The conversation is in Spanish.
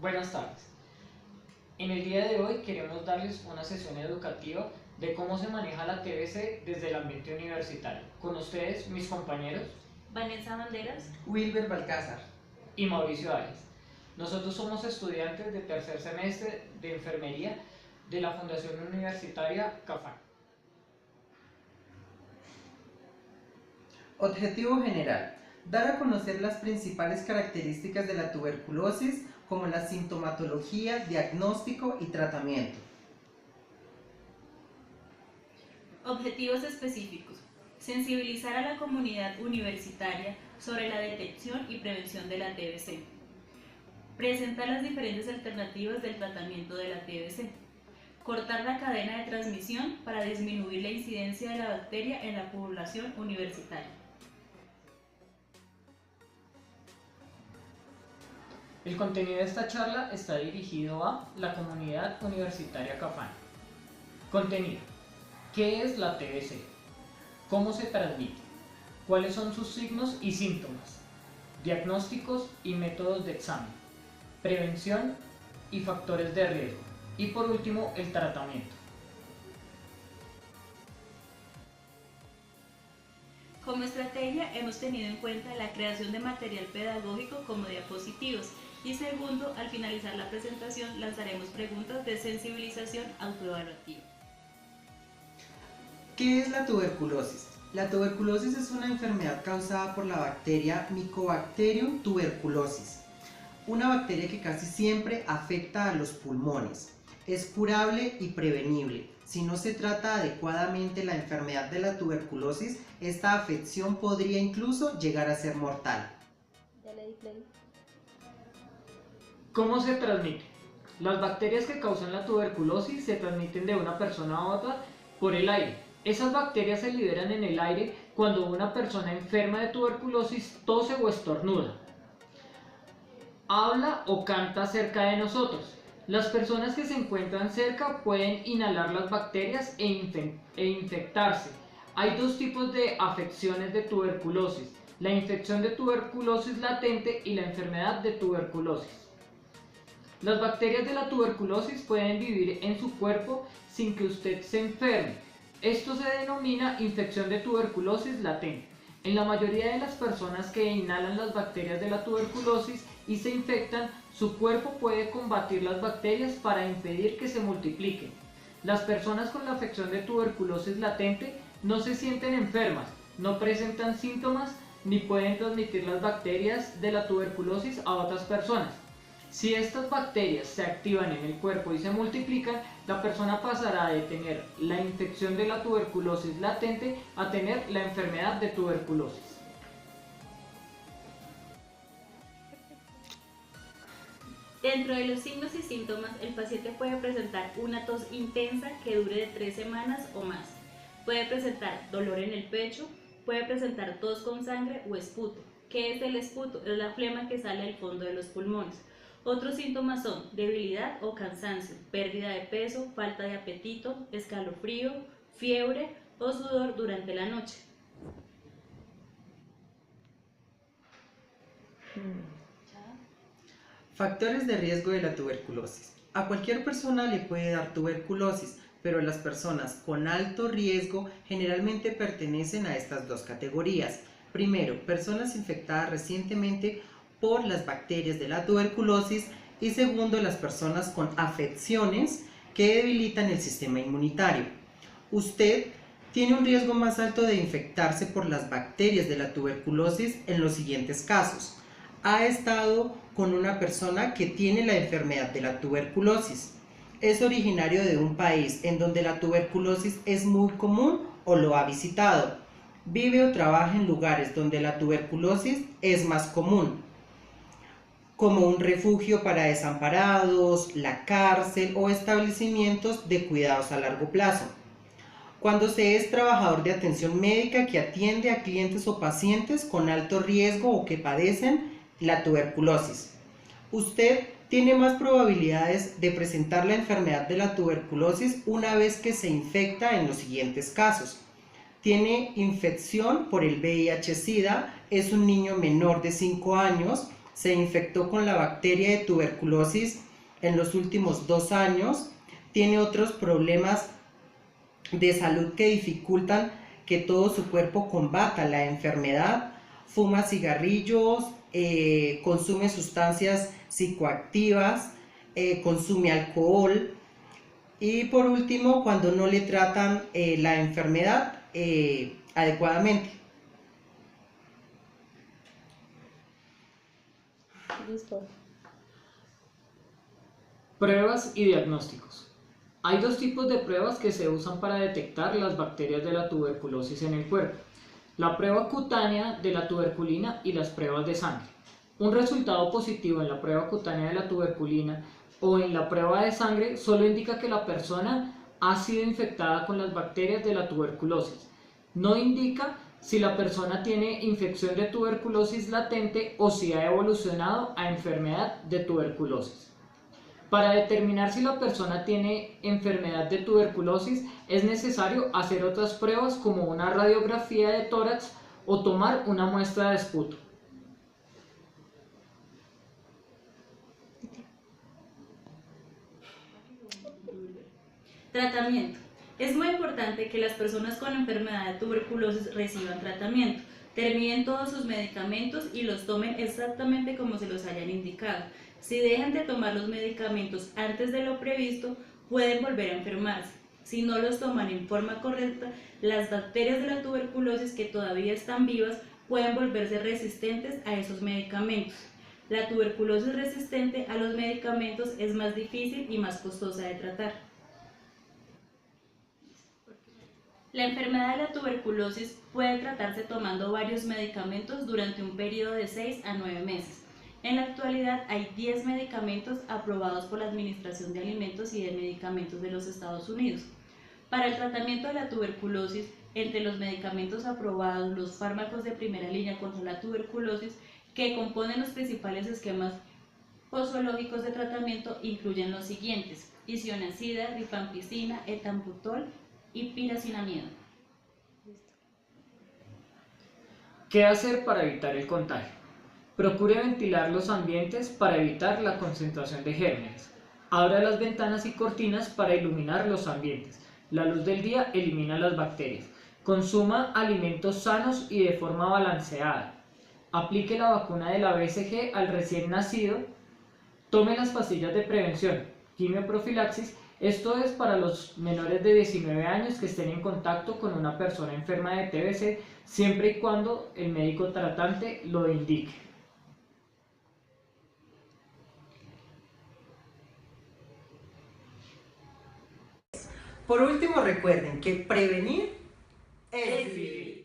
Buenas tardes. En el día de hoy queremos darles una sesión educativa de cómo se maneja la TBC desde el ambiente universitario. Con ustedes, mis compañeros Vanessa Banderas, Wilber Balcázar y Mauricio Arias. Nosotros somos estudiantes de tercer semestre de enfermería de la Fundación Universitaria CAFAN. Objetivo general: dar a conocer las principales características de la tuberculosis, como la sintomatología, diagnóstico y tratamiento. objetivos específicos. Sensibilizar a la comunidad universitaria sobre la detección y prevención de la TBC. Presentar las diferentes alternativas del tratamiento de la TBC. Cortar la cadena de transmisión para disminuir la incidencia de la bacteria en la población universitaria. El contenido de esta charla está dirigido a la comunidad universitaria CAFAN. Contenido: ¿qué es la TBC? ¿Cómo se transmite? ¿Cuáles son sus signos y síntomas? Diagnósticos y métodos de examen. Prevención y factores de riesgo. Y por último, el tratamiento. Como estrategia hemos tenido en cuenta la creación de material pedagógico como diapositivos y segundo, al finalizar la presentación lanzaremos preguntas de sensibilización autoevaluativa. ¿Qué es la tuberculosis? La tuberculosis es una enfermedad causada por la bacteria Mycobacterium tuberculosis, una bacteria que casi siempre afecta a los pulmones. Es curable y prevenible. Si no se trata adecuadamente la enfermedad de la tuberculosis, esta afección podría incluso llegar a ser mortal. Ya le di play. ¿Cómo se transmite? Las bacterias que causan la tuberculosis se transmiten de una persona a otra por el aire. Esas bacterias se liberan en el aire cuando una persona enferma de tuberculosis tose o estornuda, habla o canta cerca de nosotros. Las personas que se encuentran cerca pueden inhalar las bacterias e infectarse. Hay dos tipos de afecciones de tuberculosis: la infección de tuberculosis latente y la enfermedad de tuberculosis. Las bacterias de la tuberculosis pueden vivir en su cuerpo sin que usted se enferme. Esto se denomina infección de tuberculosis latente. En la mayoría de las personas que inhalan las bacterias de la tuberculosis y se infectan, su cuerpo puede combatir las bacterias para impedir que se multipliquen. Las personas con la afección de tuberculosis latente no se sienten enfermas, no presentan síntomas ni pueden transmitir las bacterias de la tuberculosis a otras personas. Si estas bacterias se activan en el cuerpo y se multiplican, la persona pasará de tener la infección de la tuberculosis latente a tener la enfermedad de tuberculosis. Dentro de los signos y síntomas, el paciente puede presentar una tos intensa que dure de 3 semanas o más. Puede presentar dolor en el pecho, puede presentar tos con sangre o esputo. ¿Qué es el esputo? Es la flema que sale del fondo de los pulmones. Otros síntomas son debilidad o cansancio, pérdida de peso, falta de apetito, escalofrío, fiebre o sudor durante la noche. Factores de riesgo de la tuberculosis. A cualquier persona le puede dar tuberculosis, pero las personas con alto riesgo generalmente pertenecen a estas dos categorías. Primero, personas infectadas recientemente por las bacterias de la tuberculosis y segundo, las personas con afecciones que debilitan el sistema inmunitario. Usted tiene un riesgo más alto de infectarse por las bacterias de la tuberculosis en los siguientes casos. Ha estado con una persona que tiene la enfermedad de la tuberculosis. Es originario de un país en donde la tuberculosis es muy común o lo ha visitado. Vive o trabaja en lugares donde la tuberculosis es más común, como un refugio para desamparados, la cárcel o establecimientos de cuidados a largo plazo. Cuando se es trabajador de atención médica que atiende a clientes o pacientes con alto riesgo o que padecen la tuberculosis. Usted tiene más probabilidades de presentar la enfermedad de la tuberculosis una vez que se infecta en los siguientes casos. Tiene infección por el VIH-Sida, es un niño menor de 5 años, se infectó con la bacteria de tuberculosis en los últimos 2 años, tiene otros problemas de salud que dificultan que todo su cuerpo combata la enfermedad, fuma cigarrillos, consume sustancias psicoactivas, consume alcohol y por último cuando no le tratan la enfermedad adecuadamente. Listo. Pruebas y diagnósticos. Hay dos tipos de pruebas que se usan para detectar las bacterias de la tuberculosis en el cuerpo: la prueba cutánea de la tuberculina y las pruebas de sangre. Un resultado positivo en la prueba cutánea de la tuberculina o en la prueba de sangre solo indica que la persona ha sido infectada con las bacterias de la tuberculosis. No indica si la persona tiene infección de tuberculosis latente o si ha evolucionado a enfermedad de tuberculosis. Para determinar si la persona tiene enfermedad de tuberculosis es necesario hacer otras pruebas como una radiografía de tórax o tomar una muestra de esputo. Tratamiento. Es muy importante que las personas con enfermedad de tuberculosis reciban tratamiento, terminen todos sus medicamentos y los tomen exactamente como se los hayan indicado. Si dejan de tomar los medicamentos antes de lo previsto, pueden volver a enfermarse. Si no los toman en forma correcta, las bacterias de la tuberculosis que todavía están vivas pueden volverse resistentes a esos medicamentos. La tuberculosis resistente a los medicamentos es más difícil y más costosa de tratar. La enfermedad de la tuberculosis puede tratarse tomando varios medicamentos durante un periodo de 6 a 9 meses. En la actualidad hay 10 medicamentos aprobados por la Administración de Alimentos y de Medicamentos de los Estados Unidos. Para el tratamiento de la tuberculosis, entre los medicamentos aprobados, los fármacos de primera línea contra la tuberculosis que componen los principales esquemas posológicos de tratamiento incluyen los siguientes: isoniazida, rifampicina, etambutol y piracinamida. ¿Qué hacer para evitar el contagio? Procure ventilar los ambientes para evitar la concentración de gérmenes. Abra las ventanas y cortinas para iluminar los ambientes. La luz del día elimina las bacterias. Consuma alimentos sanos y de forma balanceada. Aplique la vacuna de la BCG al recién nacido. Tome las pastillas de prevención, quimioprofilaxis. Esto es para los menores de 19 años que estén en contacto con una persona enferma de TBC, siempre y cuando el médico tratante lo indique. Por último, recuerden que prevenir es vivir.